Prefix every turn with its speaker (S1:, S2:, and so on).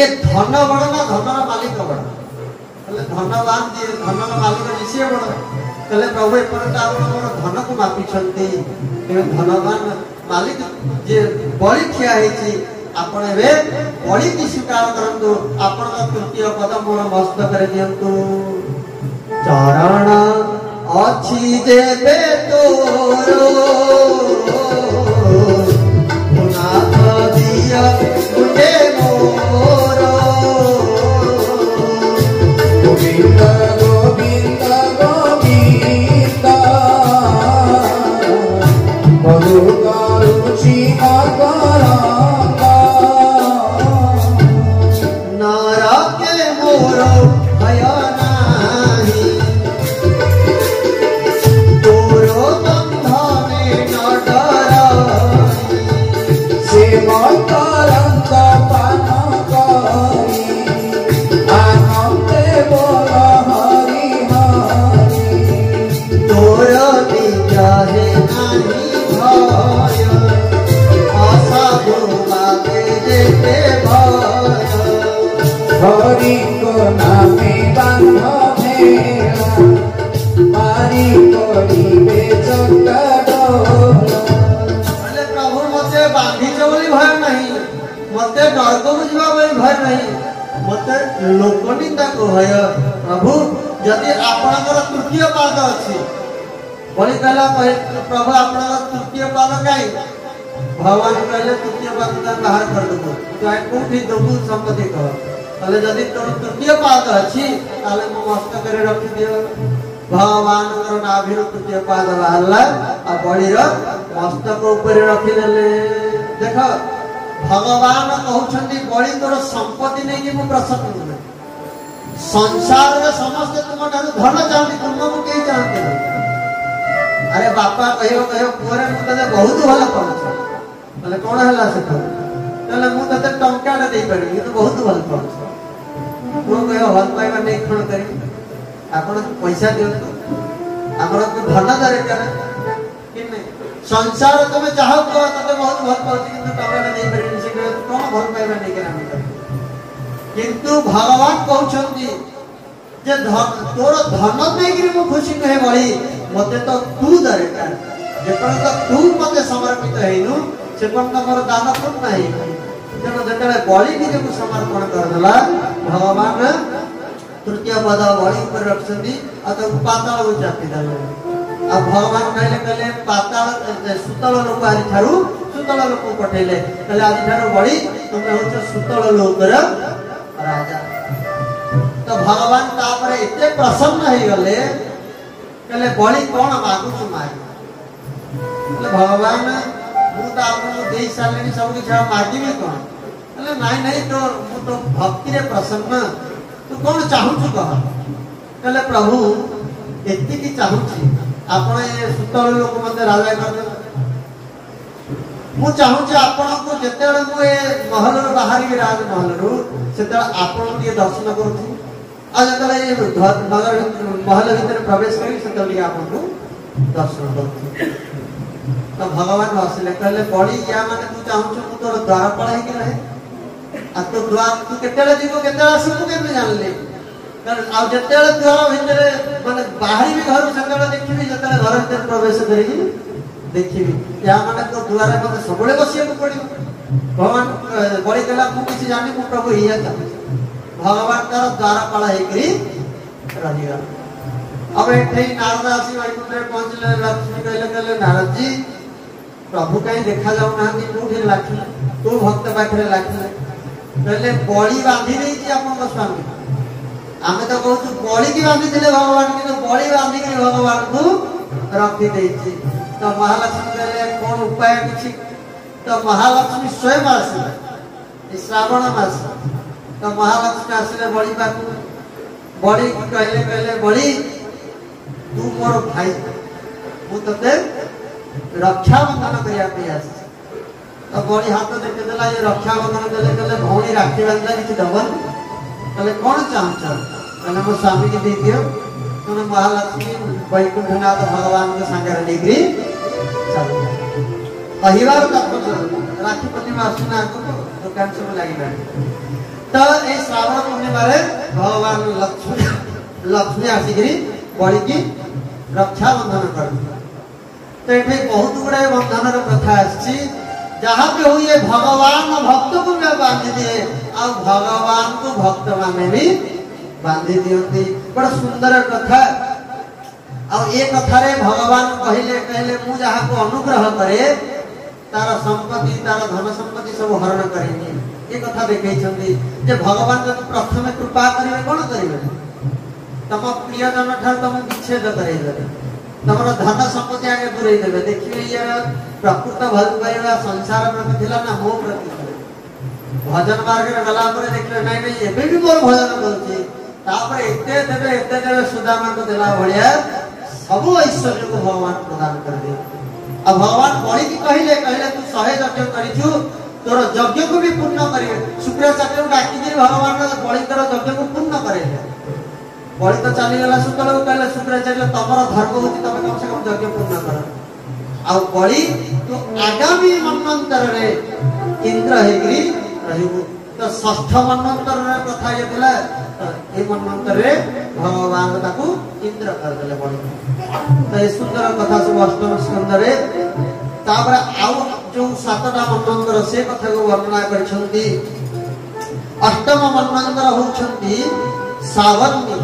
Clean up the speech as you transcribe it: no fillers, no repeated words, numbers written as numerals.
S1: ये धन बड़ ना धनर मालिक बड़ धनवान जी धनर मालिक जी बड़ कहले प्रभु एपर धन को मापी धनवान मालिक जे बड़ी ठिया आपण ए बड़ी की स्वीकार करंतु आपण तृतीय पद मोर मस्तक रे दियंतु चरण अछि जेबे तोरो नाथ दिया मुझे मोर गोविंद गोविंद गोविंद मधु गारुचि आकरा नारके मोर भय नाही तोरो बंधने न डराई सेवा करंत पान करी आनंदे बोल हरि हरि तोरो विजय नाही भय आशा भोगाते जेते भय हरि को नामे बांध मेला मारी करिबे चंडोल अरे प्रभु मते बांधी बोली भय नहीं मते डर को बुझवा बोली भय नहीं मते लोकनिंदा को भय प्रभु यदि आपनकर तृतीय पाद अछि बोली कहला प्रभु आपनकर तृतीय पाद काई भगवान कहले तृतीय पाद का बाहर कर दो तो कोठी दबु संपत्ति कह कहले यदि तोर तृतीय पाद अछि ताले मो मस्तक करे रखि दियो भगवान नाभि तृतीय पाद बाहरला आ बड़ी मस्तक ऊपर रखी देले देख भगवान कहउछंती बड़ी तोर संपत्ति नै कि मु प्रसन्न हुए संसार रे समस्त तुम ठारू धन चाहती तुमको के चाहते अरे बापा कहियो कहियो पुरे मु तते बहुत भल पड़छ बोले कोन हला से तले मु तते टंका न दे पड़ी ये तो बहुत भल पड़छ तू कहियो हल पाइबा नै खण करी आपण पैसा दियो हमर को धन दरकार कि नै संसार तुम चाहो तो तते बहुत भल पड़छ किंतु टंका न दे पड़ी से कोन भल पाइबा नै के हम किंतु भगवान कहउछंती जे तोर धन नै कि मु खुशी कहे बड़ी मते तो तू दरकार जे पर तो तू मते समर्पित हेनु से पर मोर दान पूर्ण नाही जनो जतले बड़ी भी को समर्पण कर देला भगवान तृतीय पद बड़ी ऊपर रखसंदी अत पाताल को चापी देले अब भगवान कहले पाताल सुतल लोक आदि थारु सुतल लोक पठेले कहले आदि थारु बड़ी तुमे होछ सुतल लोक रा राजा तो भगवान तापर एते प्रसन्न हे गले कहले बड़ी कोन मागु छु मागी कहले भगवान मु तो आपको दे सालेनी सब कि मागी में कोन कहले नाही नाही तो मु तो भक्ति रे प्रसन्न तू कोन चाहू छु कह कहले प्रभु एति की चाहू छी आपण ए सुतल लोक मते राजा कर दे मु चाहू छी आपण को जते मु ए महल रो बाहर के राज महल रो सेते आपण के दर्शन करू छी आ जतले ये नगर महल भीतर प्रवेश करी सेते आपण को दर्शन करू तो भगवान हसिले कहले बड़ी या माने तू चाहू छु तोर द्वारपाल है कि रहे आ तो द्वार तू केतेले जीवो केतेले आसु केमे जानले कारण आ जतेले द्वार भीतर माने बाहरी भी घर संगल देखिबी जतेले घर भीतर प्रवेश करी देखिबी या माने तो द्वार मते सबले बसिया को पड़ी भगवान बड़ी कहला मु किछि जानि मु प्रभु हिया चाहू भगवान तार द्वारपाल है करी रहिया अब एठे नारद आसी वैकुंठ रे पहुंचले लक्ष्मी कहले नारद जी प्रभु कहीं देखा जाऊ ना कोठी लाखिले तू भक्त पाखरे लाखिले कहले बड़ी बांधी नहीं छी आपन स्वामी आमे तो कहू बड़ी की बांधी दिले भगवान कि बड़ी बांधी के भगवान को रखी देई छी तो महालक्ष्मी कहले कोन उपाय किछि तो महालक्ष्मी स्वयं आसी श्रावण मास तो महालक्ष्मी आसिले बड़ी पाखु बड़ी कहले बड़ी तू मोर भाई मु तते रक्षा बंधन करिया पे आसी तो बड़ी हाथ देखे देला ये रक्षा बंधन देले कहले भौणी राखी बंधन किछि दबन कहले कोन चाहछ कहले मो स्वामी के दे दियो तो महालक्ष्मी वैकुंठनाथ भगवान के संग रे लेकरी चल अहिवार का राखी पूर्णिमा सुना को दुकान सब लागी बैठ तो ये श्रावण पूर्णिमा भगवान लक्ष्मी आसिकी बड़ी की रक्षा बंधन कर तो ये बहुत गुड़ाए बंधन प्रथा आसी जहाँ भी हो ये भगवान भक्त को भी बांधी दिए और भगवान को भक्त माने भी बांधी दियंती बड़ा सुंदर कथा और ये कथा रे भगवान कहले कहले मु जहाँ को अनुग्रह करे तार संपत्ति तार धन संपत्ति सब हरण करेंगे ये कथा देखे जे भगवान जब प्रथम कृपा करेंगे कौन करेंगे तुम प्रियजन ठार तुम विच्छेद करेदेवे तुम धन संपत्ति आगे दूरे देवे देखिए ये प्रकृत भल पाइबा संसार प्रति थिला ना मोह प्रति भजन मार्ग रे गला पर देखले नहीं नहीं एबे भी मोर भजन करछि तापर एते देवे सुदामा को देला भलिया सब ऐश्वर्य को भगवान प्रदान कर दे अब भगवान बड़ी की कहले तू 100 यज्ञ करिछु तोर यज्ञ को भी पूर्ण करिवे शुक्राचार्य को डाकी दे भगवान बड़ी तोर यज्ञ को पूर्ण करेले बड़ी तो चली गला शुक्र को कहले शुक्राचार्य तमरो धर्म होती तमे कम से कम यज्ञ पूर्ण कर आ बड़ी तो आगामी मन्वंतर रे इंद्र हेग्री रहिबु तो षष्ठ मन्वंतर रे कथा ये दिला ए मन्वंतर रे भगवान ताकू इंद्र कर देले बड़ी तो ए सुंदर कथा सब अष्टम स्कंद रे तापर आउ जो सातटा मन्वंतर से कथा को वर्णना करछंती अष्टम मन्वंतर होछंती सावन्नी